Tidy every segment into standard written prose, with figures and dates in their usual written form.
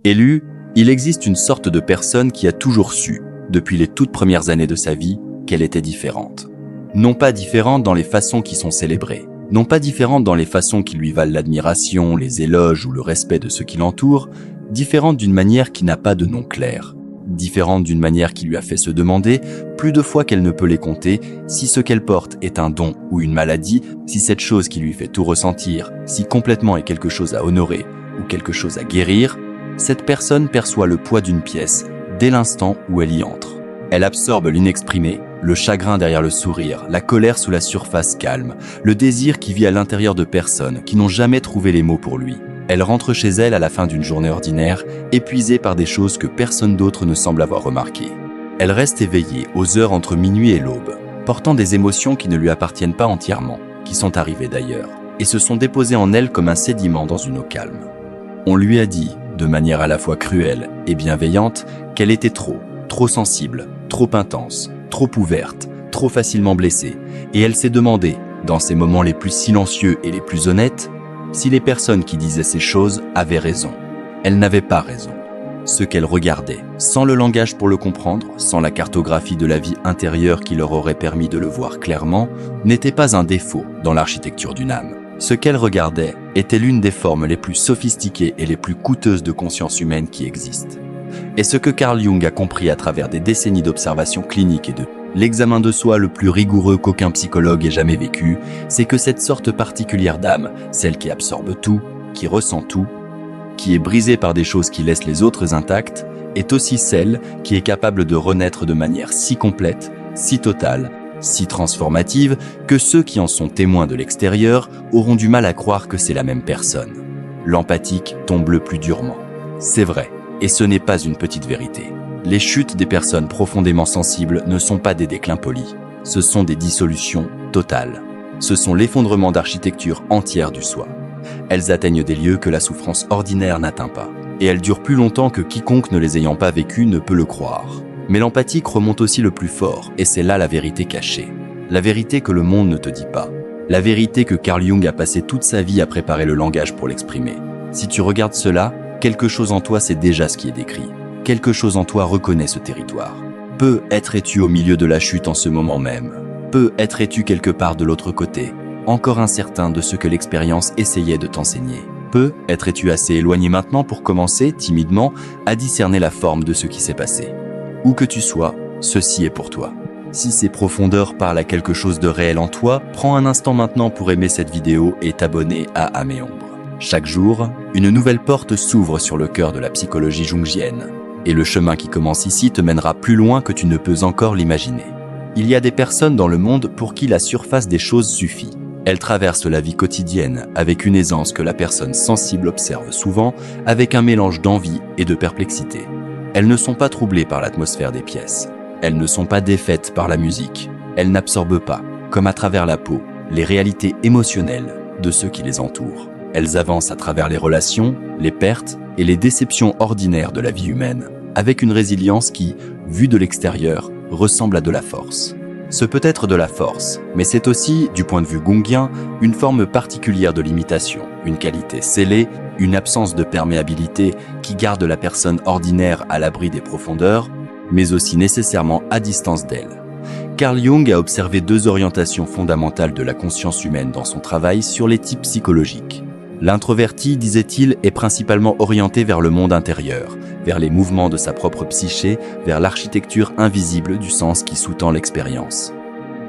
Élu, il existe une sorte de personne qui a toujours su, depuis les toutes premières années de sa vie, qu'elle était différente. Non pas différente dans les façons qui sont célébrées, non pas différente dans les façons qui lui valent l'admiration, les éloges ou le respect de ceux qui l'entourent, différente d'une manière qui n'a pas de nom clair, différente d'une manière qui lui a fait se demander, plus de fois qu'elle ne peut les compter, si ce qu'elle porte est un don ou une maladie, si cette chose qui lui fait tout ressentir, si complètement est quelque chose à honorer ou quelque chose à guérir, cette personne perçoit le poids d'une pièce dès l'instant où elle y entre. Elle absorbe l'inexprimé, le chagrin derrière le sourire, la colère sous la surface calme, le désir qui vit à l'intérieur de personnes qui n'ont jamais trouvé les mots pour lui. Elle rentre chez elle à la fin d'une journée ordinaire, épuisée par des choses que personne d'autre ne semble avoir remarquées. Elle reste éveillée aux heures entre minuit et l'aube, portant des émotions qui ne lui appartiennent pas entièrement, qui sont arrivées d'ailleurs, et se sont déposées en elle comme un sédiment dans une eau calme. On lui a dit, de manière à la fois cruelle et bienveillante, qu'elle était trop sensible, trop intense, trop ouverte, trop facilement blessée, et elle s'est demandé, dans ces moments les plus silencieux et les plus honnêtes, si les personnes qui disaient ces choses avaient raison. Elles n'avaient pas raison. Ce qu'elles regardaient, sans le langage pour le comprendre, sans la cartographie de la vie intérieure qui leur aurait permis de le voir clairement, n'était pas un défaut dans l'architecture d'une âme. Ce qu'elles regardaient était l'une des formes les plus sophistiquées et les plus coûteuses de conscience humaine qui existent. Et ce que Carl Jung a compris à travers des décennies d'observation clinique et de l'examen de soi le plus rigoureux qu'aucun psychologue ait jamais vécu, c'est que cette sorte particulière d'âme, celle qui absorbe tout, qui ressent tout, qui est brisée par des choses qui laissent les autres intactes, est aussi celle qui est capable de renaître de manière si complète, si totale, si transformative, que ceux qui en sont témoins de l'extérieur auront du mal à croire que c'est la même personne. L'empathique tombe le plus durement. C'est vrai, et ce n'est pas une petite vérité. Les chutes des personnes profondément sensibles ne sont pas des déclins polis, ce sont des dissolutions totales. Ce sont l'effondrement d'architecture entière du soi. Elles atteignent des lieux que la souffrance ordinaire n'atteint pas, et elles durent plus longtemps que quiconque ne les ayant pas vécues ne peut le croire. Mais l'empathique remonte aussi le plus fort, et c'est là la vérité cachée. La vérité que le monde ne te dit pas. La vérité que Carl Jung a passé toute sa vie à préparer le langage pour l'exprimer. Si tu regardes cela, quelque chose en toi sait déjà ce qui est décrit. Quelque chose en toi reconnaît ce territoire. Peut-être es-tu au milieu de la chute en ce moment même. Peut-être es-tu quelque part de l'autre côté, encore incertain de ce que l'expérience essayait de t'enseigner. Peut-être es-tu assez éloigné maintenant pour commencer, timidement, à discerner la forme de ce qui s'est passé. Où que tu sois, ceci est pour toi. Si ces profondeurs parlent à quelque chose de réel en toi, prends un instant maintenant pour aimer cette vidéo et t'abonner à Améombre. Chaque jour, une nouvelle porte s'ouvre sur le cœur de la psychologie jungienne. Et le chemin qui commence ici te mènera plus loin que tu ne peux encore l'imaginer. Il y a des personnes dans le monde pour qui la surface des choses suffit. Elles traversent la vie quotidienne avec une aisance que la personne sensible observe souvent, avec un mélange d'envie et de perplexité. Elles ne sont pas troublées par l'atmosphère des pièces. Elles ne sont pas défaites par la musique. Elles n'absorbent pas, comme à travers la peau, les réalités émotionnelles de ceux qui les entourent. Elles avancent à travers les relations, les pertes et les déceptions ordinaires de la vie humaine, avec une résilience qui, vue de l'extérieur, ressemble à de la force. Ce peut être de la force, mais c'est aussi, du point de vue jungien, une forme particulière de limitation, une qualité scellée, une absence de perméabilité qui garde la personne ordinaire à l'abri des profondeurs, mais aussi nécessairement à distance d'elle. Carl Jung a observé deux orientations fondamentales de la conscience humaine dans son travail sur les types psychologiques. L'introverti, disait-il, est principalement orienté vers le monde intérieur, vers les mouvements de sa propre psyché, vers l'architecture invisible du sens qui sous-tend l'expérience.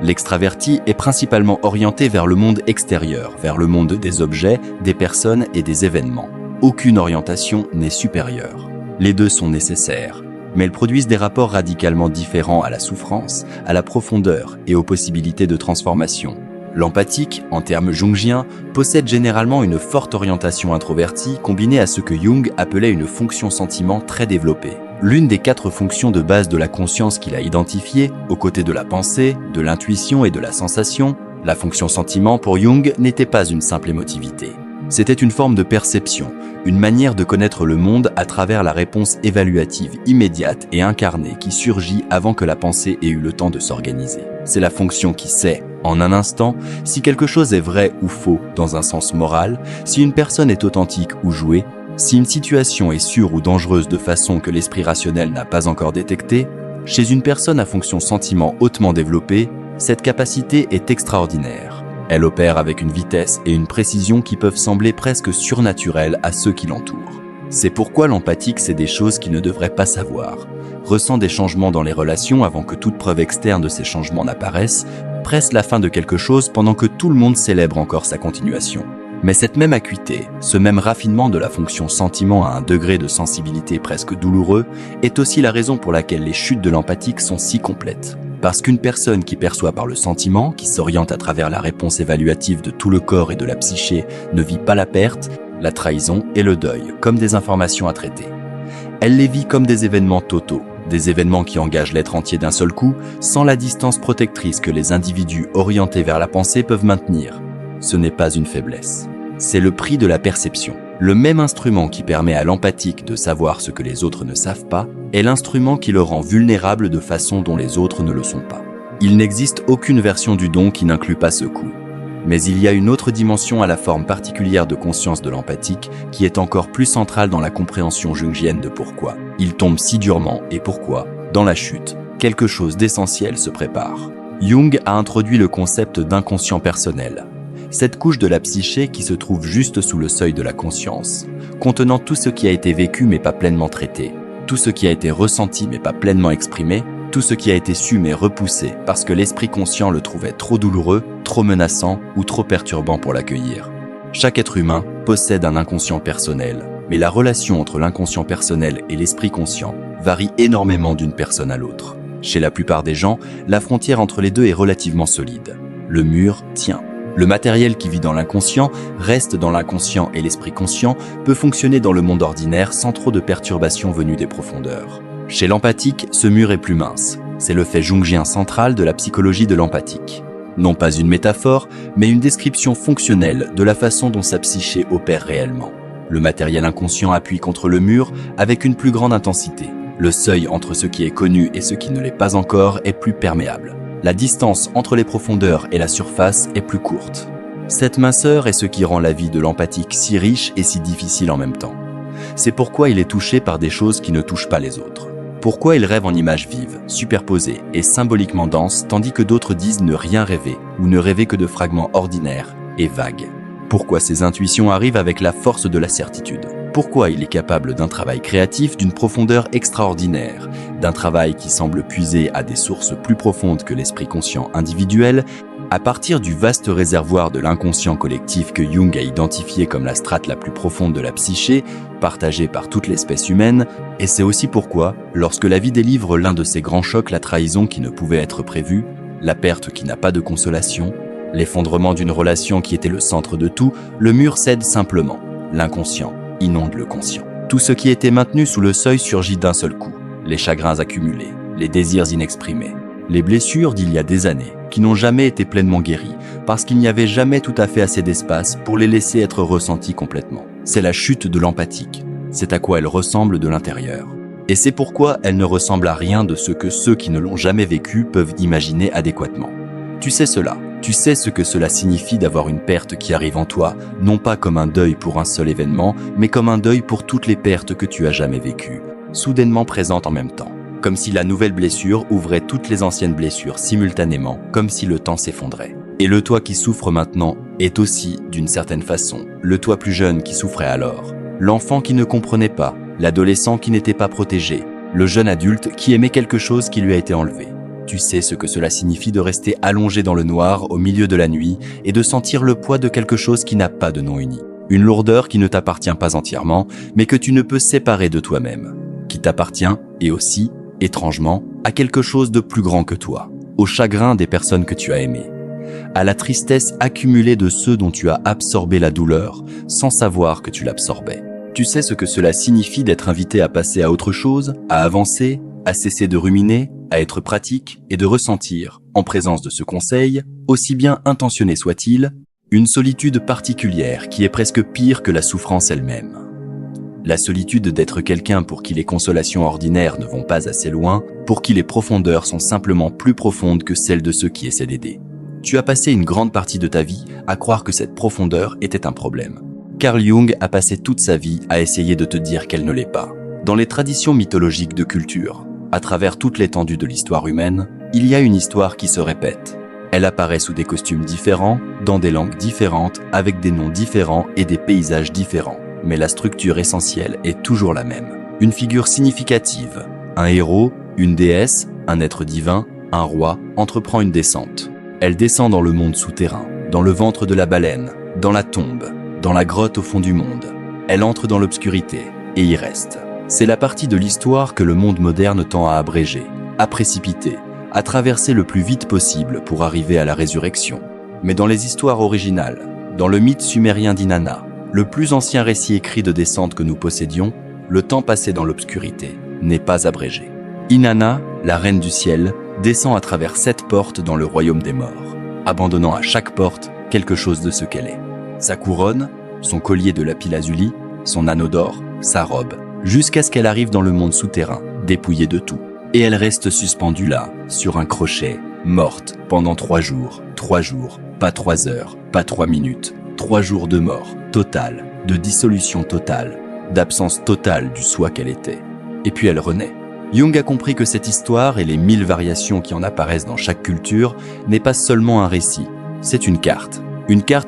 L'extraverti est principalement orienté vers le monde extérieur, vers le monde des objets, des personnes et des événements. Aucune orientation n'est supérieure. Les deux sont nécessaires, mais elles produisent des rapports radicalement différents à la souffrance, à la profondeur et aux possibilités de transformation. L'empathique, en termes jungiens, possède généralement une forte orientation introvertie combinée à ce que Jung appelait une fonction sentiment très développée. L'une des 4 fonctions de base de la conscience qu'il a identifiées, aux côtés de la pensée, de l'intuition et de la sensation, la fonction sentiment pour Jung n'était pas une simple émotivité. C'était une forme de perception, une manière de connaître le monde à travers la réponse évaluative immédiate et incarnée qui surgit avant que la pensée ait eu le temps de s'organiser. C'est la fonction qui sait, en un instant, si quelque chose est vrai ou faux dans un sens moral, si une personne est authentique ou jouée, Si une situation est sûre ou dangereuse de façon que l'esprit rationnel n'a pas encore détectée, chez une personne à fonction sentiment hautement développée, cette capacité est extraordinaire. Elle opère avec une vitesse et une précision qui peuvent sembler presque surnaturelles à ceux qui l'entourent. C'est pourquoi l'empathique sait des choses qu'il ne devrait pas savoir, ressent des changements dans les relations avant que toute preuve externe de ces changements n'apparaisse, presse la fin de quelque chose pendant que tout le monde célèbre encore sa continuation. Mais cette même acuité, ce même raffinement de la fonction sentiment à un degré de sensibilité presque douloureux, est aussi la raison pour laquelle les chutes de l'empathique sont si complètes. Parce qu'une personne qui perçoit par le sentiment, qui s'oriente à travers la réponse évaluative de tout le corps et de la psyché, ne vit pas la perte, la trahison et le deuil comme des informations à traiter. Elle les vit comme des événements totaux, des événements qui engagent l'être entier d'un seul coup, sans la distance protectrice que les individus orientés vers la pensée peuvent maintenir. Ce n'est pas une faiblesse. C'est le prix de la perception. Le même instrument qui permet à l'empathique de savoir ce que les autres ne savent pas est l'instrument qui le rend vulnérable de façon dont les autres ne le sont pas. Il n'existe aucune version du don qui n'inclut pas ce coup. Mais il y a une autre dimension à la forme particulière de conscience de l'empathique qui est encore plus centrale dans la compréhension jungienne de pourquoi il tombe si durement et pourquoi, dans la chute, quelque chose d'essentiel se prépare. Jung a introduit le concept d'inconscient personnel. Cette couche de la psyché qui se trouve juste sous le seuil de la conscience, contenant tout ce qui a été vécu mais pas pleinement traité, tout ce qui a été ressenti mais pas pleinement exprimé, tout ce qui a été su mais repoussé parce que l'esprit conscient le trouvait trop douloureux, trop menaçant ou trop perturbant pour l'accueillir. Chaque être humain possède un inconscient personnel, mais la relation entre l'inconscient personnel et l'esprit conscient varie énormément d'une personne à l'autre. Chez la plupart des gens, la frontière entre les deux est relativement solide. Le mur tient. Le matériel qui vit dans l'inconscient reste dans l'inconscient et l'esprit conscient peut fonctionner dans le monde ordinaire sans trop de perturbations venues des profondeurs. Chez l'empathique, ce mur est plus mince. C'est le fait jungien central de la psychologie de l'empathique. Non pas une métaphore, mais une description fonctionnelle de la façon dont sa psyché opère réellement. Le matériel inconscient appuie contre le mur avec une plus grande intensité. Le seuil entre ce qui est connu et ce qui ne l'est pas encore est plus perméable. La distance entre les profondeurs et la surface est plus courte. Cette minceur est ce qui rend la vie de l'empathique si riche et si difficile en même temps. C'est pourquoi il est touché par des choses qui ne touchent pas les autres. Pourquoi il rêve en images vives, superposées et symboliquement denses, tandis que d'autres disent ne rien rêver ou ne rêver que de fragments ordinaires et vagues. Pourquoi ses intuitions arrivent avec la force de la certitude. Pourquoi il est capable d'un travail créatif d'une profondeur extraordinaire, d'un travail qui semble puiser à des sources plus profondes que l'esprit conscient individuel, à partir du vaste réservoir de l'inconscient collectif que Jung a identifié comme la strate la plus profonde de la psyché, partagée par toute l'espèce humaine, et c'est aussi pourquoi, lorsque la vie délivre l'un de ces grands chocs, la trahison qui ne pouvait être prévue, la perte qui n'a pas de consolation, l'effondrement d'une relation qui était le centre de tout, le mur cède simplement. L'inconscient inonde le conscient. Tout ce qui était maintenu sous le seuil surgit d'un seul coup. Les chagrins accumulés, les désirs inexprimés, les blessures d'il y a des années, qui n'ont jamais été pleinement guéries, parce qu'il n'y avait jamais tout à fait assez d'espace pour les laisser être ressentis complètement. C'est la chute de l'empathique. C'est à quoi elle ressemble de l'intérieur. Et c'est pourquoi elle ne ressemble à rien de ce que ceux qui ne l'ont jamais vécu peuvent imaginer adéquatement. Tu sais cela. Tu sais ce que cela signifie d'avoir une perte qui arrive en toi, non pas comme un deuil pour un seul événement, mais comme un deuil pour toutes les pertes que tu as jamais vécues, soudainement présentes en même temps. Comme si la nouvelle blessure ouvrait toutes les anciennes blessures simultanément, comme si le temps s'effondrait. Et le toi qui souffre maintenant est aussi, d'une certaine façon, le toi plus jeune qui souffrait alors. L'enfant qui ne comprenait pas, l'adolescent qui n'était pas protégé, le jeune adulte qui aimait quelque chose qui lui a été enlevé. Tu sais ce que cela signifie de rester allongé dans le noir au milieu de la nuit et de sentir le poids de quelque chose qui n'a pas de nom uni. Une lourdeur qui ne t'appartient pas entièrement, mais que tu ne peux séparer de toi-même. Qui t'appartient, et aussi, étrangement, à quelque chose de plus grand que toi. Au chagrin des personnes que tu as aimées. À la tristesse accumulée de ceux dont tu as absorbé la douleur, sans savoir que tu l'absorbais. Tu sais ce que cela signifie d'être invité à passer à autre chose, à avancer, à cesser de ruminer, à être pratique et de ressentir, en présence de ce conseil, aussi bien intentionné soit-il, une solitude particulière qui est presque pire que la souffrance elle-même. La solitude d'être quelqu'un pour qui les consolations ordinaires ne vont pas assez loin, pour qui les profondeurs sont simplement plus profondes que celles de ceux qui essaient d'aider. Tu as passé une grande partie de ta vie à croire que cette profondeur était un problème. Carl Jung a passé toute sa vie à essayer de te dire qu'elle ne l'est pas. Dans les traditions mythologiques de culture, à travers toute l'étendue de l'histoire humaine, il y a une histoire qui se répète. Elle apparaît sous des costumes différents, dans des langues différentes, avec des noms différents et des paysages différents. Mais la structure essentielle est toujours la même. Une figure significative, un héros, une déesse, un être divin, un roi, entreprend une descente. Elle descend dans le monde souterrain, dans le ventre de la baleine, dans la tombe, dans la grotte au fond du monde. Elle entre dans l'obscurité et y reste. C'est la partie de l'histoire que le monde moderne tend à abréger, à précipiter, à traverser le plus vite possible pour arriver à la résurrection. Mais dans les histoires originales, dans le mythe sumérien d'Inanna, le plus ancien récit écrit de descente que nous possédions, le temps passé dans l'obscurité n'est pas abrégé. Inanna, la reine du ciel, descend à travers 7 portes dans le royaume des morts, abandonnant à chaque porte quelque chose de ce qu'elle est. Sa couronne, son collier de lapis-lazuli, son anneau d'or, sa robe, jusqu'à ce qu'elle arrive dans le monde souterrain, dépouillée de tout. Et elle reste suspendue là, sur un crochet, morte, pendant 3 jours, pas 3 heures, pas 3 minutes, 3 jours de mort, totale, de dissolution totale, d'absence totale du soi qu'elle était. Et puis elle renaît. Jung a compris que cette histoire et les 1000 variations qui en apparaissent dans chaque culture n'est pas seulement un récit, c'est une carte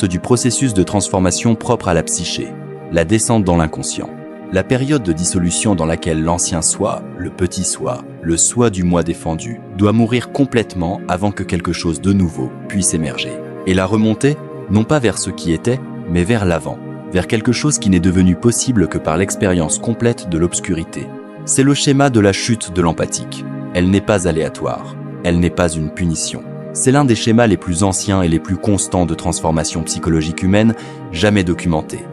du processus de transformation propre à la psyché, la descente dans l'inconscient. La période de dissolution dans laquelle l'ancien soi, le petit soi, le soi du moi défendu, doit mourir complètement avant que quelque chose de nouveau puisse émerger. Et la remontée, non pas vers ce qui était, mais vers l'avant, vers quelque chose qui n'est devenu possible que par l'expérience complète de l'obscurité. C'est le schéma de la chute de l'empathique. Elle n'est pas aléatoire, elle n'est pas une punition. C'est l'un des schémas les plus anciens et les plus constants de transformation psychologique humaine jamais documentés.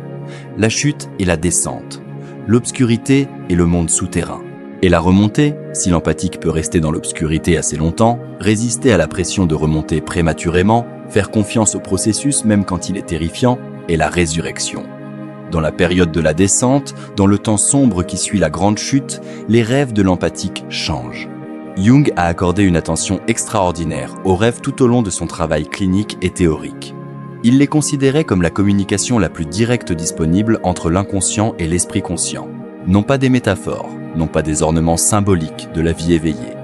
La chute et la descente. L'obscurité et le monde souterrain. Et la remontée, si l'empathique peut rester dans l'obscurité assez longtemps, résister à la pression de remonter prématurément, faire confiance au processus même quand il est terrifiant, est la résurrection. Dans la période de la descente, dans le temps sombre qui suit la grande chute, les rêves de l'empathique changent. Jung a accordé une attention extraordinaire aux rêves tout au long de son travail clinique et théorique. Il les considérait comme la communication la plus directe disponible entre l'inconscient et l'esprit conscient. Non pas des métaphores, non pas des ornements symboliques de la vie éveillée,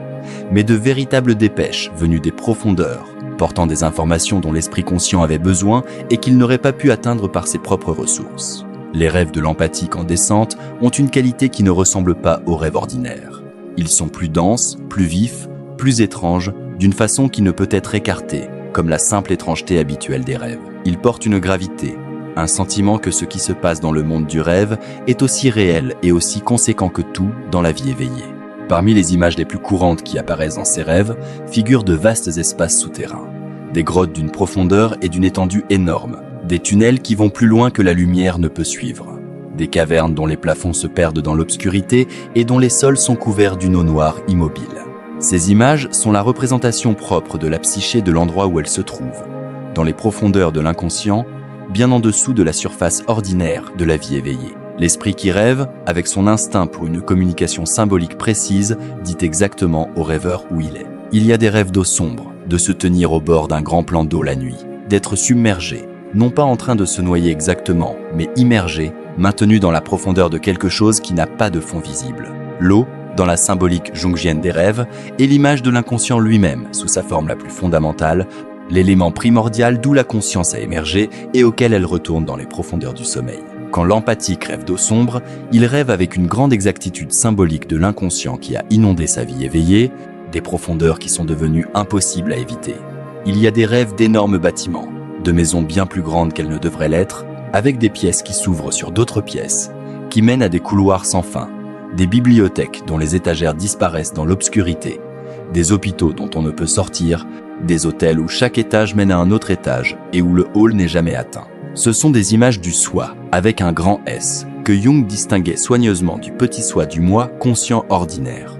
mais de véritables dépêches venues des profondeurs, portant des informations dont l'esprit conscient avait besoin et qu'il n'aurait pas pu atteindre par ses propres ressources. Les rêves de l'empathique en descente ont une qualité qui ne ressemble pas aux rêves ordinaires. Ils sont plus denses, plus vifs, plus étranges, d'une façon qui ne peut être écartée, comme la simple étrangeté habituelle des rêves. Ils portent une gravité, un sentiment que ce qui se passe dans le monde du rêve est aussi réel et aussi conséquent que tout dans la vie éveillée. Parmi les images les plus courantes qui apparaissent dans ces rêves figurent de vastes espaces souterrains, des grottes d'une profondeur et d'une étendue énorme, des tunnels qui vont plus loin que la lumière ne peut suivre, des cavernes dont les plafonds se perdent dans l'obscurité et dont les sols sont couverts d'une eau noire immobile. Ces images sont la représentation propre de la psyché de l'endroit où elle se trouve, dans les profondeurs de l'inconscient, bien en dessous de la surface ordinaire de la vie éveillée. L'esprit qui rêve, avec son instinct pour une communication symbolique précise, dit exactement au rêveur où il est. Il y a des rêves d'eau sombre, de se tenir au bord d'un grand plan d'eau la nuit, d'être submergé, non pas en train de se noyer exactement, mais immergé, maintenu dans la profondeur de quelque chose qui n'a pas de fond visible. L'eau, dans la symbolique jungienne des rêves, est l'image de l'inconscient lui-même, sous sa forme la plus fondamentale, l'élément primordial d'où la conscience a émergé et auquel elle retourne dans les profondeurs du sommeil. Quand l'empathique rêve d'eau sombre, il rêve avec une grande exactitude symbolique de l'inconscient qui a inondé sa vie éveillée, des profondeurs qui sont devenues impossibles à éviter. Il y a des rêves d'énormes bâtiments, de maisons bien plus grandes qu'elles ne devraient l'être, avec des pièces qui s'ouvrent sur d'autres pièces, qui mènent à des couloirs sans fin, des bibliothèques dont les étagères disparaissent dans l'obscurité, des hôpitaux dont on ne peut sortir, des hôtels où chaque étage mène à un autre étage et où le hall n'est jamais atteint. Ce sont des images du soi, avec un grand S, que Jung distinguait soigneusement du petit soi du moi conscient ordinaire.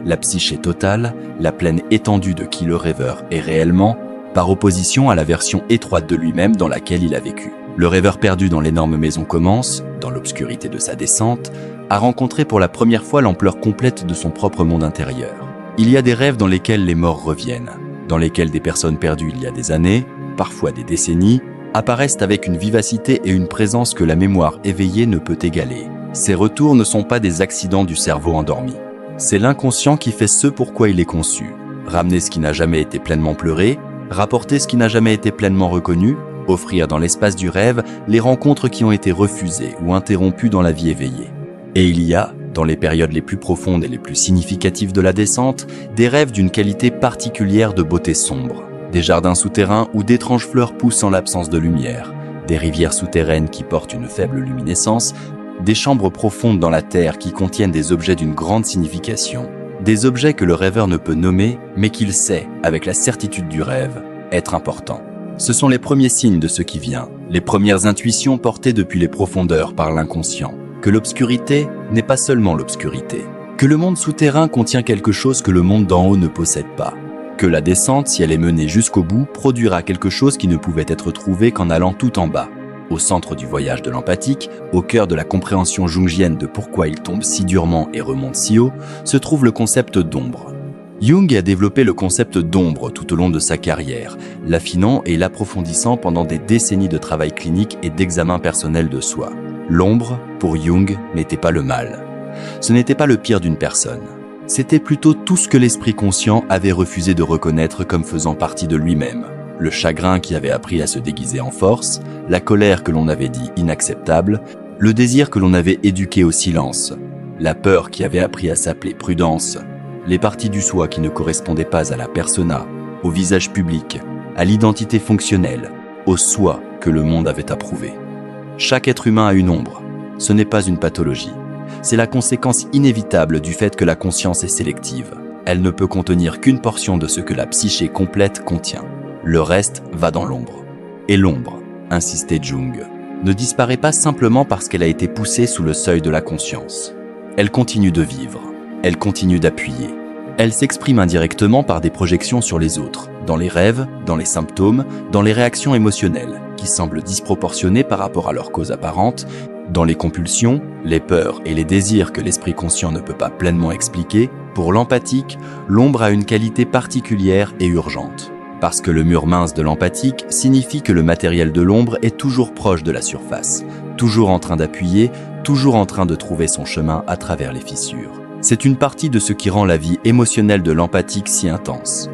La psyché totale, la pleine étendue de qui le rêveur est réellement, par opposition à la version étroite de lui-même dans laquelle il a vécu. Le rêveur perdu dans l'énorme maison commence, dans l'obscurité de sa descente, à rencontrer pour la première fois l'ampleur complète de son propre monde intérieur. Il y a des rêves dans lesquels les morts reviennent, dans lesquels des personnes perdues il y a des années, parfois des décennies, apparaissent avec une vivacité et une présence que la mémoire éveillée ne peut égaler. Ces retours ne sont pas des accidents du cerveau endormi. C'est l'inconscient qui fait ce pourquoi il est conçu. Ramener ce qui n'a jamais été pleinement pleuré, rapporter ce qui n'a jamais été pleinement reconnu, offrir dans l'espace du rêve les rencontres qui ont été refusées ou interrompues dans la vie éveillée. Et il y a, dans les périodes les plus profondes et les plus significatives de la descente, des rêves d'une qualité particulière de beauté sombre. Des jardins souterrains où d'étranges fleurs poussent en l'absence de lumière, des rivières souterraines qui portent une faible luminescence, des chambres profondes dans la terre qui contiennent des objets d'une grande signification, des objets que le rêveur ne peut nommer, mais qu'il sait, avec la certitude du rêve, être importants. Ce sont les premiers signes de ce qui vient, les premières intuitions portées depuis les profondeurs par l'inconscient, que l'obscurité n'est pas seulement l'obscurité, que le monde souterrain contient quelque chose que le monde d'en haut ne possède pas, que la descente, si elle est menée jusqu'au bout, produira quelque chose qui ne pouvait être trouvé qu'en allant tout en bas. Au centre du voyage de l'empathique, au cœur de la compréhension jungienne de pourquoi il tombe si durement et remonte si haut, se trouve le concept d'ombre. Jung a développé le concept d'ombre tout au long de sa carrière, l'affinant et l'approfondissant pendant des décennies de travail clinique et d'examen personnel de soi. L'ombre, pour Jung, n'était pas le mal. Ce n'était pas le pire d'une personne. C'était plutôt tout ce que l'esprit conscient avait refusé de reconnaître comme faisant partie de lui-même. Le chagrin qui avait appris à se déguiser en force, la colère que l'on avait dit inacceptable, le désir que l'on avait éduqué au silence, la peur qui avait appris à s'appeler prudence, les parties du soi qui ne correspondaient pas à la persona, au visage public, à l'identité fonctionnelle, au soi que le monde avait approuvé. Chaque être humain a une ombre. Ce n'est pas une pathologie. C'est la conséquence inévitable du fait que la conscience est sélective. Elle ne peut contenir qu'une portion de ce que la psyché complète contient. Le reste va dans l'ombre. Et l'ombre, insistait Jung, ne disparaît pas simplement parce qu'elle a été poussée sous le seuil de la conscience. Elle continue de vivre. Elle continue d'appuyer. Elle s'exprime indirectement par des projections sur les autres, dans les rêves, dans les symptômes, dans les réactions émotionnelles, qui semblent disproportionnées par rapport à leur cause apparente, dans les compulsions, les peurs et les désirs que l'esprit conscient ne peut pas pleinement expliquer. Pour l'empathique, l'ombre a une qualité particulière et urgente. Parce que le mur mince de l'empathique signifie que le matériel de l'ombre est toujours proche de la surface, toujours en train d'appuyer, toujours en train de trouver son chemin à travers les fissures. C'est une partie de ce qui rend la vie émotionnelle de l'empathique si intense.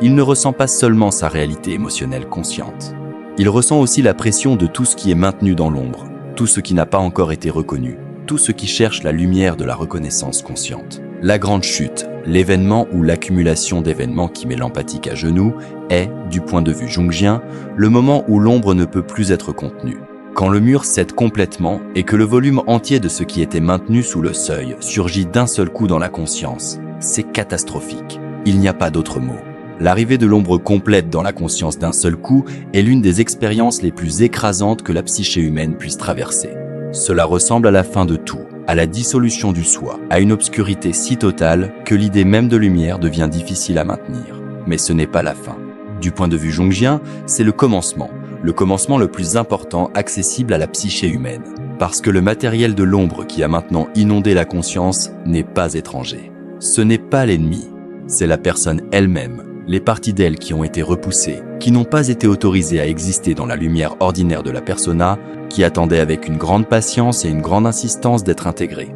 Il ne ressent pas seulement sa réalité émotionnelle consciente. Il ressent aussi la pression de tout ce qui est maintenu dans l'ombre, tout ce qui n'a pas encore été reconnu, tout ce qui cherche la lumière de la reconnaissance consciente. La grande chute, l'événement ou l'accumulation d'événements qui met l'empathique à genoux est, du point de vue jungien, le moment où l'ombre ne peut plus être contenue. Quand le mur cède complètement et que le volume entier de ce qui était maintenu sous le seuil surgit d'un seul coup dans la conscience, c'est catastrophique. Il n'y a pas d'autre mot. L'arrivée de l'ombre complète dans la conscience d'un seul coup est l'une des expériences les plus écrasantes que la psyché humaine puisse traverser. Cela ressemble à la fin de tout, à la dissolution du soi, à une obscurité si totale que l'idée même de lumière devient difficile à maintenir. Mais ce n'est pas la fin. Du point de vue jungien, c'est le commencement le plus important accessible à la psyché humaine. Parce que le matériel de l'ombre qui a maintenant inondé la conscience n'est pas étranger. Ce n'est pas l'ennemi, c'est la personne elle-même, les parties d'elle qui ont été repoussées, qui n'ont pas été autorisées à exister dans la lumière ordinaire de la persona, qui attendaient avec une grande patience et une grande insistance d'être intégrées.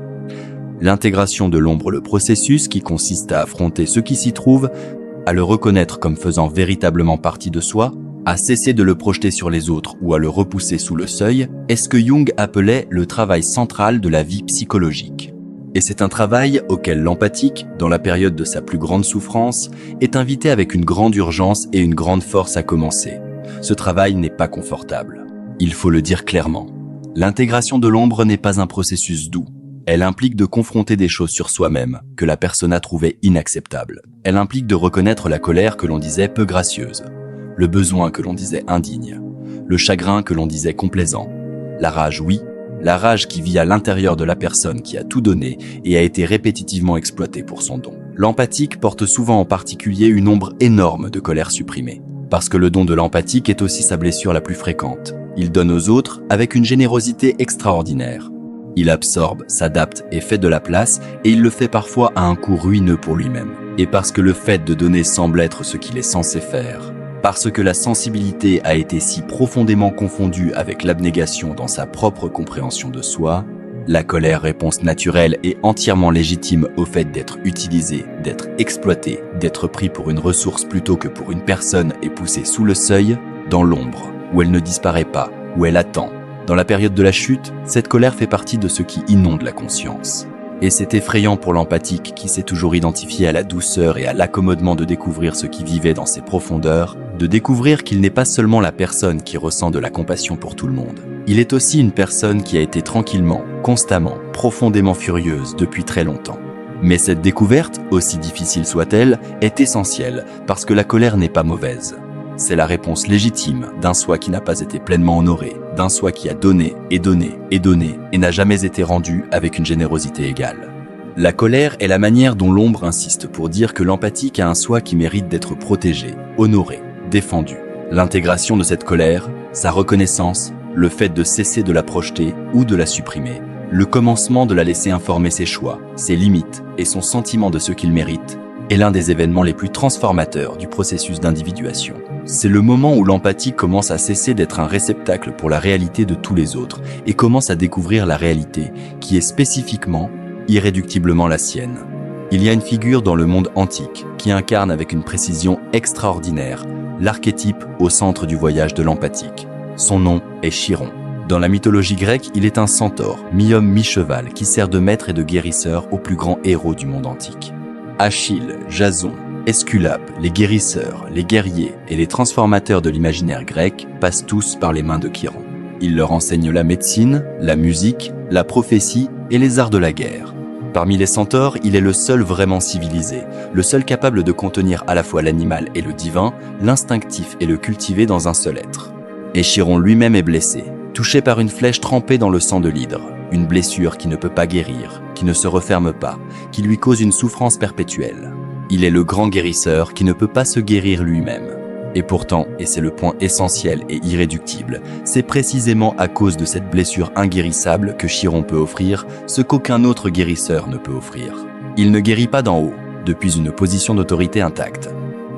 L'intégration de l'ombre, le processus qui consiste à affronter ce qui s'y trouve, à le reconnaître comme faisant véritablement partie de soi, à cesser de le projeter sur les autres ou à le repousser sous le seuil, est ce que Jung appelait le travail central de la vie psychologique. Et c'est un travail auquel l'empathique, dans la période de sa plus grande souffrance, est invité avec une grande urgence et une grande force à commencer. Ce travail n'est pas confortable. Il faut le dire clairement. L'intégration de l'ombre n'est pas un processus doux. Elle implique de confronter des choses sur soi-même que la persona trouvait inacceptables. Elle implique de reconnaître la colère que l'on disait peu gracieuse, le besoin que l'on disait indigne, le chagrin que l'on disait complaisant, la rage, oui, la rage qui vit à l'intérieur de la personne qui a tout donné et a été répétitivement exploitée pour son don. L'empathique porte souvent en particulier une ombre énorme de colère supprimée, parce que le don de l'empathique est aussi sa blessure la plus fréquente. Il donne aux autres avec une générosité extraordinaire. Il absorbe, s'adapte et fait de la place, et il le fait parfois à un coût ruineux pour lui-même. Et parce que le fait de donner semble être ce qu'il est censé faire, Parce que la sensibilité a été si profondément confondue avec l'abnégation dans sa propre compréhension de soi, la colère, réponse naturelle et entièrement légitime au fait d'être utilisé, d'être exploité, d'être pris pour une ressource plutôt que pour une personne, est poussée sous le seuil, dans l'ombre, où elle ne disparaît pas, où elle attend. Dans la période de la chute, cette colère fait partie de ce qui inonde la conscience. Et c'est effrayant pour l'empathique qui s'est toujours identifié à la douceur et à l'accommodement de découvrir ce qui vivait dans ses profondeurs, de découvrir qu'il n'est pas seulement la personne qui ressent de la compassion pour tout le monde. Il est aussi une personne qui a été tranquillement, constamment, profondément furieuse depuis très longtemps. Mais cette découverte, aussi difficile soit-elle, est essentielle parce que la colère n'est pas mauvaise. C'est la réponse légitime d'un soi qui n'a pas été pleinement honoré, d'un soi qui a donné et donné et donné et n'a jamais été rendu avec une générosité égale. La colère est la manière dont l'ombre insiste pour dire que l'empathique a un soi qui mérite d'être protégé, honoré, défendu. L'intégration de cette colère, sa reconnaissance, le fait de cesser de la projeter ou de la supprimer, le commencement de la laisser informer ses choix, ses limites et son sentiment de ce qu'il mérite, est l'un des événements les plus transformateurs du processus d'individuation. C'est le moment où l'empathie commence à cesser d'être un réceptacle pour la réalité de tous les autres et commence à découvrir la réalité qui est spécifiquement, irréductiblement la sienne. Il y a une figure dans le monde antique qui incarne avec une précision extraordinaire l'archétype au centre du voyage de l'empathique. Son nom est Chiron. Dans la mythologie grecque, il est un centaure, mi-homme mi-cheval, qui sert de maître et de guérisseur aux plus grands héros du monde antique. Achille, Jason, Esculape, les guérisseurs, les guerriers et les transformateurs de l'imaginaire grec passent tous par les mains de Chiron. Il leur enseigne la médecine, la musique, la prophétie et les arts de la guerre. Parmi les centaures, il est le seul vraiment civilisé, le seul capable de contenir à la fois l'animal et le divin, l'instinctif et le cultivé dans un seul être. Et Chiron lui-même est blessé, touché par une flèche trempée dans le sang de l'hydre, une blessure qui ne peut pas guérir, qui ne se referme pas, qui lui cause une souffrance perpétuelle. Il est le grand guérisseur qui ne peut pas se guérir lui-même. Et pourtant, et c'est le point essentiel et irréductible, c'est précisément à cause de cette blessure inguérissable que Chiron peut offrir ce qu'aucun autre guérisseur ne peut offrir. Il ne guérit pas d'en haut, depuis une position d'autorité intacte.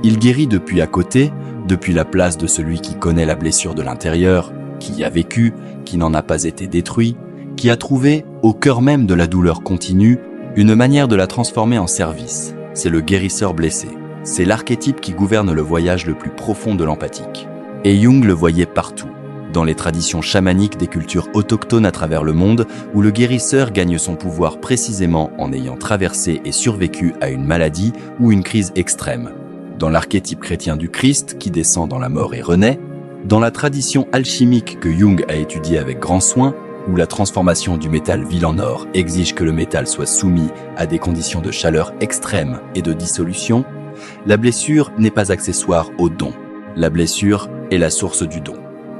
Il guérit depuis à côté, depuis la place de celui qui connaît la blessure de l'intérieur, qui y a vécu, qui n'en a pas été détruit, qui a trouvé, au cœur même de la douleur continue, une manière de la transformer en service. C'est le guérisseur blessé. C'est l'archétype qui gouverne le voyage le plus profond de l'empathique. Et Jung le voyait partout, dans les traditions chamaniques des cultures autochtones à travers le monde, où le guérisseur gagne son pouvoir précisément en ayant traversé et survécu à une maladie ou une crise extrême. Dans l'archétype chrétien du Christ, qui descend dans la mort et renaît, dans la tradition alchimique que Jung a étudiée avec grand soin, où la transformation du métal vil en or exige que le métal soit soumis à des conditions de chaleur extrême et de dissolution, la blessure n'est pas accessoire au don. La blessure est la source du don.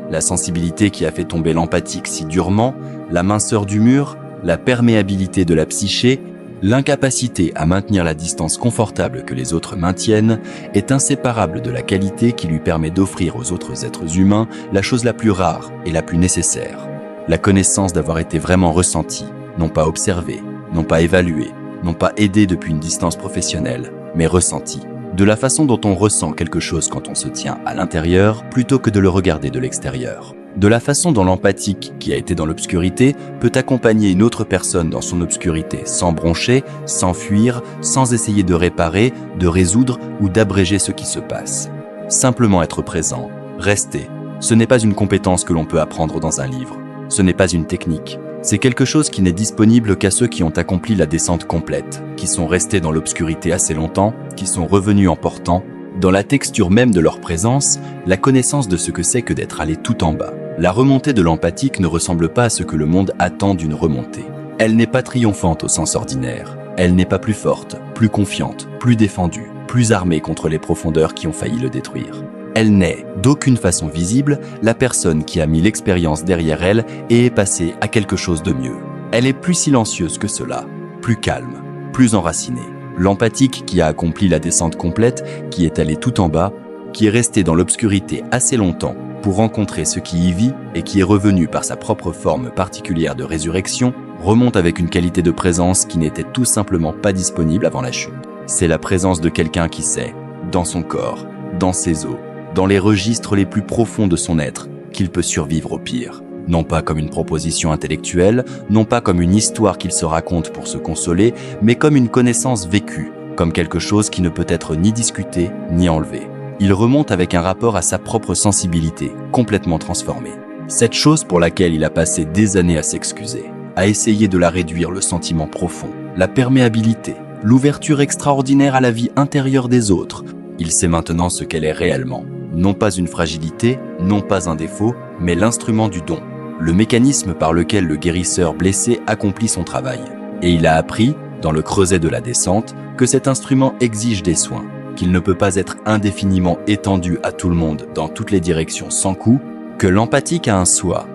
La sensibilité qui a fait tomber l'empathique si durement, la minceur du mur, la perméabilité de la psyché, l'incapacité à maintenir la distance confortable que les autres maintiennent est inséparable de la qualité qui lui permet d'offrir aux autres êtres humains la chose la plus rare et la plus nécessaire. La connaissance d'avoir été vraiment ressenti, non pas observé, non pas évalué, non pas aidé depuis une distance professionnelle, mais ressenti, de la façon dont on ressent quelque chose quand on se tient à l'intérieur plutôt que de le regarder de l'extérieur. De la façon dont l'empathique, qui a été dans l'obscurité, peut accompagner une autre personne dans son obscurité sans broncher, sans fuir, sans essayer de réparer, de résoudre ou d'abréger ce qui se passe. Simplement être présent, rester, ce n'est pas une compétence que l'on peut apprendre dans un livre. Ce n'est pas une technique. C'est quelque chose qui n'est disponible qu'à ceux qui ont accompli la descente complète, qui sont restés dans l'obscurité assez longtemps, qui sont revenus en portant, dans la texture même de leur présence, la connaissance de ce que c'est que d'être allé tout en bas. La remontée de l'empathique ne ressemble pas à ce que le monde attend d'une remontée. Elle n'est pas triomphante au sens ordinaire. Elle n'est pas plus forte, plus confiante, plus défendue, plus armée contre les profondeurs qui ont failli le détruire. Elle n'est, d'aucune façon visible, la personne qui a mis l'expérience derrière elle et est passée à quelque chose de mieux. Elle est plus silencieuse que cela, plus calme, plus enracinée. L'empathique qui a accompli la descente complète, qui est allée tout en bas, qui est restée dans l'obscurité assez longtemps pour rencontrer ce qui y vit et qui est revenu par sa propre forme particulière de résurrection, remonte avec une qualité de présence qui n'était tout simplement pas disponible avant la chute. C'est la présence de quelqu'un qui sait, dans son corps, dans ses os, dans les registres les plus profonds de son être, qu'il peut survivre au pire. Non pas comme une proposition intellectuelle, non pas comme une histoire qu'il se raconte pour se consoler, mais comme une connaissance vécue, comme quelque chose qui ne peut être ni discuté, ni enlevé. Il remonte avec un rapport à sa propre sensibilité, complètement transformée. Cette chose pour laquelle il a passé des années à s'excuser, à essayer de la réduire, le sentiment profond, la perméabilité, l'ouverture extraordinaire à la vie intérieure des autres. Il sait maintenant ce qu'elle est réellement. Non pas une fragilité, non pas un défaut, mais l'instrument du don. Le mécanisme par lequel le guérisseur blessé accomplit son travail. Et il a appris, dans le creuset de la descente, que cet instrument exige des soins, qu'il ne peut pas être indéfiniment étendu à tout le monde dans toutes les directions sans coût, que l'empathique a un soi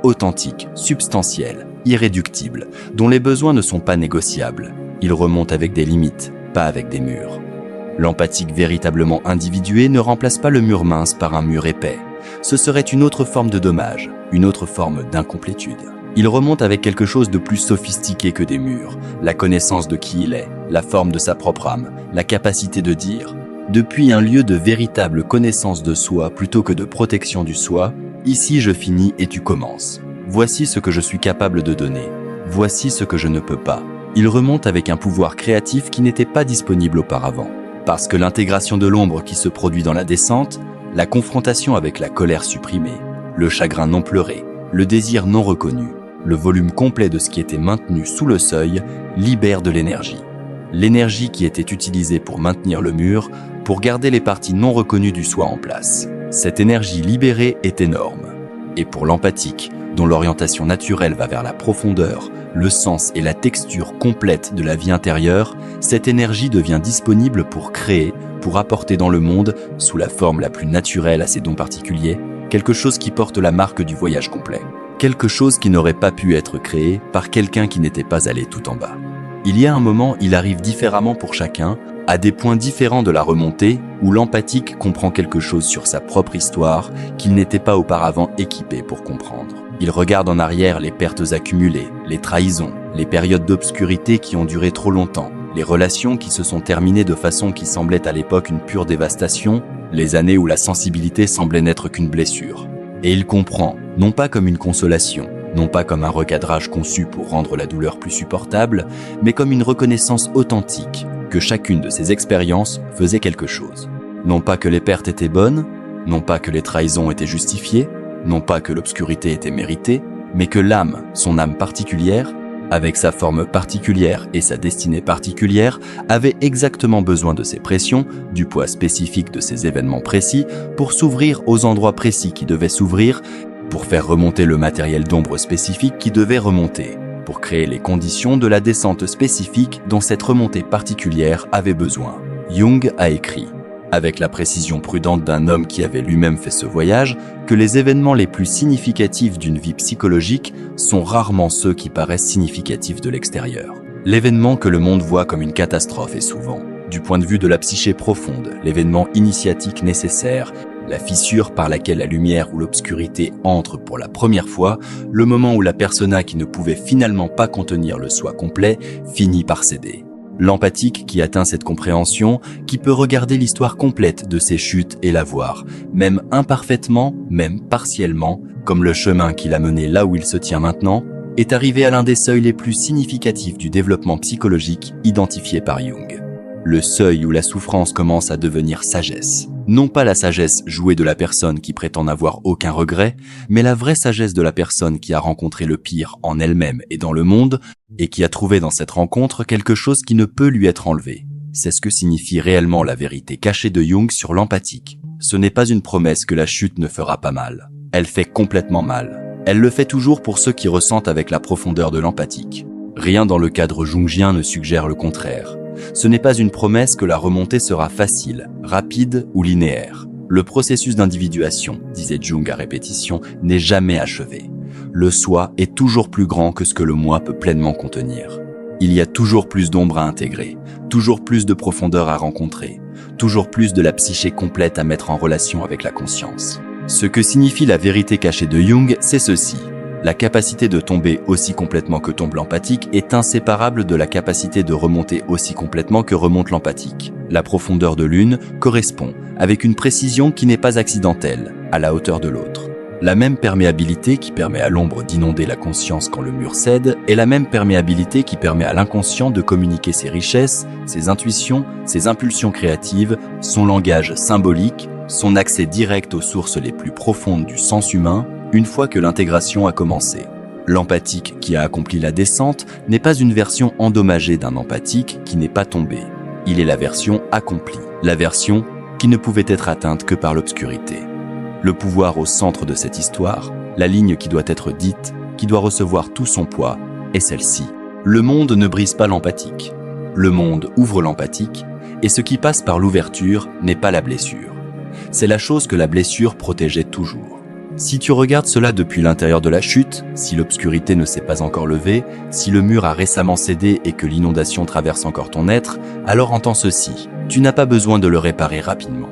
authentique, substantiel, irréductible, dont les besoins ne sont pas négociables. Il remonte avec des limites, pas avec des murs. L'empathique véritablement individué ne remplace pas le mur mince par un mur épais. Ce serait une autre forme de dommage, une autre forme d'incomplétude. Il remonte avec quelque chose de plus sophistiqué que des murs, la connaissance de qui il est, la forme de sa propre âme, la capacité de dire. Depuis un lieu de véritable connaissance de soi plutôt que de protection du soi, ici je finis et tu commences. Voici ce que je suis capable de donner. Voici ce que je ne peux pas. Il remonte avec un pouvoir créatif qui n'était pas disponible auparavant. Parce que l'intégration de l'ombre qui se produit dans la descente, la confrontation avec la colère supprimée, le chagrin non pleuré, le désir non reconnu, le volume complet de ce qui était maintenu sous le seuil, libère de l'énergie. L'énergie qui était utilisée pour maintenir le mur, pour garder les parties non reconnues du soi en place. Cette énergie libérée est énorme. Et pour l'empathique, dont l'orientation naturelle va vers la profondeur, le sens et la texture complète de la vie intérieure, cette énergie devient disponible pour créer, pour apporter dans le monde, sous la forme la plus naturelle à ses dons particuliers, quelque chose qui porte la marque du voyage complet. Quelque chose qui n'aurait pas pu être créé par quelqu'un qui n'était pas allé tout en bas. Il y a un moment, il arrive différemment pour chacun, à des points différents de la remontée, où l'empathique comprend quelque chose sur sa propre histoire qu'il n'était pas auparavant équipé pour comprendre. Il regarde en arrière les pertes accumulées, les trahisons, les périodes d'obscurité qui ont duré trop longtemps, les relations qui se sont terminées de façon qui semblait à l'époque une pure dévastation, les années où la sensibilité semblait n'être qu'une blessure. Et il comprend, non pas comme une consolation, non pas comme un recadrage conçu pour rendre la douleur plus supportable, mais comme une reconnaissance authentique, que chacune de ces expériences faisait quelque chose. Non pas que les pertes étaient bonnes, non pas que les trahisons étaient justifiées, non pas que l'obscurité était méritée, mais que l'âme, son âme particulière, avec sa forme particulière et sa destinée particulière, avait exactement besoin de ces pressions, du poids spécifique de ces événements précis, pour s'ouvrir aux endroits précis qui devaient s'ouvrir, pour faire remonter le matériel d'ombre spécifique qui devait remonter, pour créer les conditions de la descente spécifique dont cette remontée particulière avait besoin. Jung a écrit, avec la précision prudente d'un homme qui avait lui-même fait ce voyage, que les événements les plus significatifs d'une vie psychologique sont rarement ceux qui paraissent significatifs de l'extérieur. L'événement que le monde voit comme une catastrophe est souvent, du point de vue de la psyché profonde, l'événement initiatique nécessaire, la fissure par laquelle la lumière ou l'obscurité entre pour la première fois, le moment où la persona qui ne pouvait finalement pas contenir le soi complet finit par céder. L'empathique qui atteint cette compréhension, qui peut regarder l'histoire complète de ses chutes et la voir, même imparfaitement, même partiellement, comme le chemin qui l'a mené là où il se tient maintenant, est arrivé à l'un des seuils les plus significatifs du développement psychologique identifié par Jung. Le seuil où la souffrance commence à devenir sagesse. Non pas la sagesse jouée de la personne qui prétend n'avoir aucun regret, mais la vraie sagesse de la personne qui a rencontré le pire en elle-même et dans le monde, et qui a trouvé dans cette rencontre quelque chose qui ne peut lui être enlevé. C'est ce que signifie réellement la vérité cachée de Jung sur l'empathique. Ce n'est pas une promesse que la chute ne fera pas mal. Elle fait complètement mal. Elle le fait toujours pour ceux qui ressentent avec la profondeur de l'empathique. Rien dans le cadre jungien ne suggère le contraire. Ce n'est pas une promesse que la remontée sera facile, rapide ou linéaire. Le processus d'individuation, disait Jung à répétition, n'est jamais achevé. Le soi est toujours plus grand que ce que le moi peut pleinement contenir. Il y a toujours plus d'ombre à intégrer, toujours plus de profondeur à rencontrer, toujours plus de la psyché complète à mettre en relation avec la conscience. Ce que signifie la vérité cachée de Jung, c'est ceci. La capacité de tomber aussi complètement que tombe l'empathique est inséparable de la capacité de remonter aussi complètement que remonte l'empathique. La profondeur de l'une correspond, avec une précision qui n'est pas accidentelle, à la hauteur de l'autre. La même perméabilité qui permet à l'ombre d'inonder la conscience quand le mur cède est la même perméabilité qui permet à l'inconscient de communiquer ses richesses, ses intuitions, ses impulsions créatives, son langage symbolique, son accès direct aux sources les plus profondes du sens humain, une fois que l'intégration a commencé. L'empathique qui a accompli la descente n'est pas une version endommagée d'un empathique qui n'est pas tombé. Il est la version accomplie, la version qui ne pouvait être atteinte que par l'obscurité. Le pouvoir au centre de cette histoire, la ligne qui doit être dite, qui doit recevoir tout son poids, est celle-ci. Le monde ne brise pas l'empathique. Le monde ouvre l'empathique, et ce qui passe par l'ouverture n'est pas la blessure. C'est la chose que la blessure protégeait toujours. Si tu regardes cela depuis l'intérieur de la chute, si l'obscurité ne s'est pas encore levée, si le mur a récemment cédé et que l'inondation traverse encore ton être, alors entends ceci, tu n'as pas besoin de le réparer rapidement.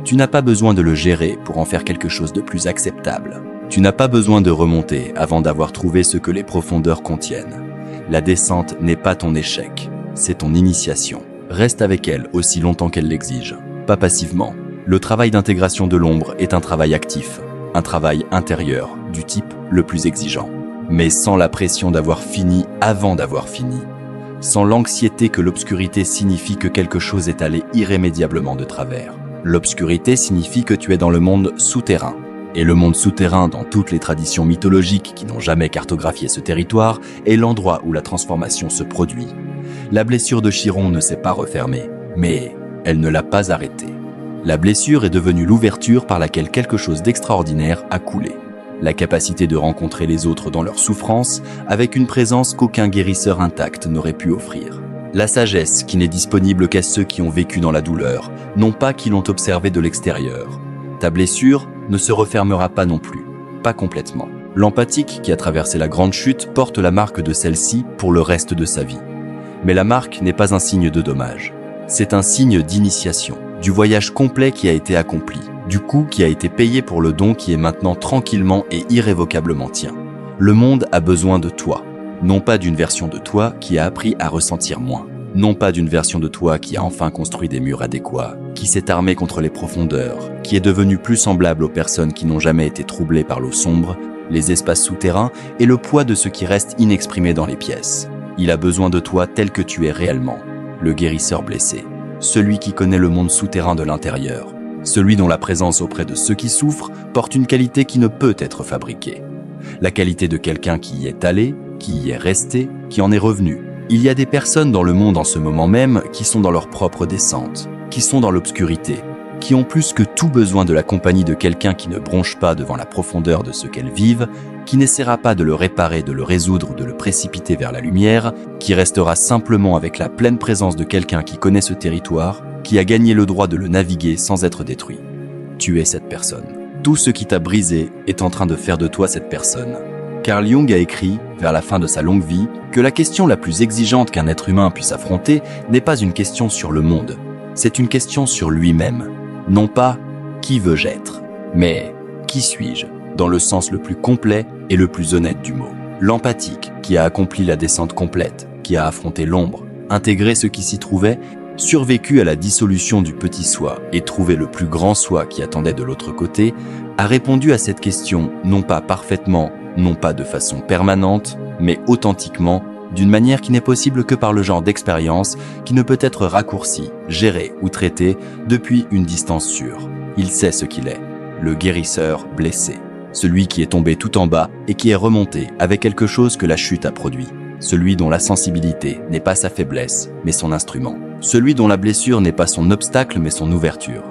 Tu n'as pas besoin de le gérer pour en faire quelque chose de plus acceptable. Tu n'as pas besoin de remonter avant d'avoir trouvé ce que les profondeurs contiennent. La descente n'est pas ton échec, c'est ton initiation. Reste avec elle aussi longtemps qu'elle l'exige, pas passivement. Le travail d'intégration de l'ombre est un travail actif, un travail intérieur, du type le plus exigeant. Mais sans la pression d'avoir fini avant d'avoir fini. Sans l'anxiété que l'obscurité signifie que quelque chose est allé irrémédiablement de travers. L'obscurité signifie que tu es dans le monde souterrain. Et le monde souterrain, dans toutes les traditions mythologiques qui n'ont jamais cartographié ce territoire, est l'endroit où la transformation se produit. La blessure de Chiron ne s'est pas refermée, mais elle ne l'a pas arrêtée. La blessure est devenue l'ouverture par laquelle quelque chose d'extraordinaire a coulé. La capacité de rencontrer les autres dans leur souffrance avec une présence qu'aucun guérisseur intact n'aurait pu offrir. La sagesse qui n'est disponible qu'à ceux qui ont vécu dans la douleur, non pas qui l'ont observée de l'extérieur. Ta blessure ne se refermera pas non plus, pas complètement. L'empathique qui a traversé la grande chute porte la marque de celle-ci pour le reste de sa vie. Mais la marque n'est pas un signe de dommage. C'est un signe d'initiation, du voyage complet qui a été accompli, du coût qui a été payé pour le don qui est maintenant tranquillement et irrévocablement tien. Le monde a besoin de toi. Non pas d'une version de toi qui a appris à ressentir moins. Non pas d'une version de toi qui a enfin construit des murs adéquats, qui s'est armé contre les profondeurs, qui est devenu plus semblable aux personnes qui n'ont jamais été troublées par l'eau sombre, les espaces souterrains et le poids de ce qui reste inexprimé dans les pièces. Il a besoin de toi tel que tu es réellement, le guérisseur blessé, celui qui connaît le monde souterrain de l'intérieur, celui dont la présence auprès de ceux qui souffrent porte une qualité qui ne peut être fabriquée. La qualité de quelqu'un qui y est allé, qui y est resté, qui en est revenu. Il y a des personnes dans le monde en ce moment même qui sont dans leur propre descente, qui sont dans l'obscurité, qui ont plus que tout besoin de la compagnie de quelqu'un qui ne bronche pas devant la profondeur de ce qu'elles vivent, qui n'essaiera pas de le réparer, de le résoudre ou de le précipiter vers la lumière, qui restera simplement avec la pleine présence de quelqu'un qui connaît ce territoire, qui a gagné le droit de le naviguer sans être détruit. Tu es cette personne. Tout ce qui t'a brisé est en train de faire de toi cette personne. Carl Jung a écrit, vers la fin de sa longue vie, que la question la plus exigeante qu'un être humain puisse affronter n'est pas une question sur le monde, c'est une question sur lui-même. Non pas « qui veux-je être ?», mais « qui suis-je ?», dans le sens le plus complet et le plus honnête du mot. L'empathique, qui a accompli la descente complète, qui a affronté l'ombre, intégré ce qui s'y trouvait, survécu à la dissolution du petit soi et trouvé le plus grand soi qui attendait de l'autre côté, a répondu à cette question non pas parfaitement, non pas de façon permanente, mais authentiquement, d'une manière qui n'est possible que par le genre d'expérience qui ne peut être raccourcie, gérée ou traitée depuis une distance sûre. Il sait ce qu'il est, le guérisseur blessé, celui qui est tombé tout en bas et qui est remonté avec quelque chose que la chute a produit, celui dont la sensibilité n'est pas sa faiblesse, mais son instrument, celui dont la blessure n'est pas son obstacle, mais son ouverture.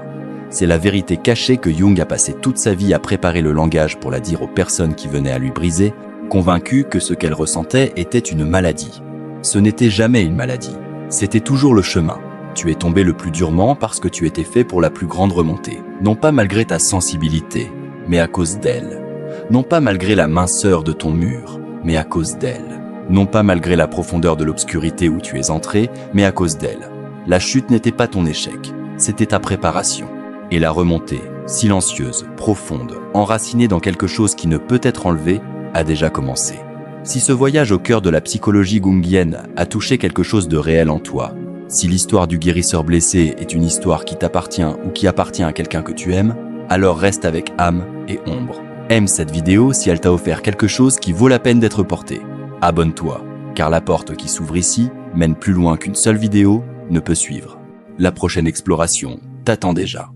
C'est la vérité cachée que Jung a passé toute sa vie à préparer le langage pour la dire aux personnes qui venaient à lui briser, convaincu que ce qu'elle ressentait était une maladie. Ce n'était jamais une maladie, c'était toujours le chemin. Tu es tombé le plus durement parce que tu étais fait pour la plus grande remontée. Non pas malgré ta sensibilité, mais à cause d'elle. Non pas malgré la minceur de ton mur, mais à cause d'elle. Non pas malgré la profondeur de l'obscurité où tu es entré, mais à cause d'elle. La chute n'était pas ton échec, c'était ta préparation. Et la remontée, silencieuse, profonde, enracinée dans quelque chose qui ne peut être enlevé, a déjà commencé. Si ce voyage au cœur de la psychologie jungienne a touché quelque chose de réel en toi, si l'histoire du guérisseur blessé est une histoire qui t'appartient ou qui appartient à quelqu'un que tu aimes, alors reste avec âme et ombre. Aime cette vidéo si elle t'a offert quelque chose qui vaut la peine d'être porté. Abonne-toi, car la porte qui s'ouvre ici mène plus loin qu'une seule vidéo ne peut suivre. La prochaine exploration t'attend déjà.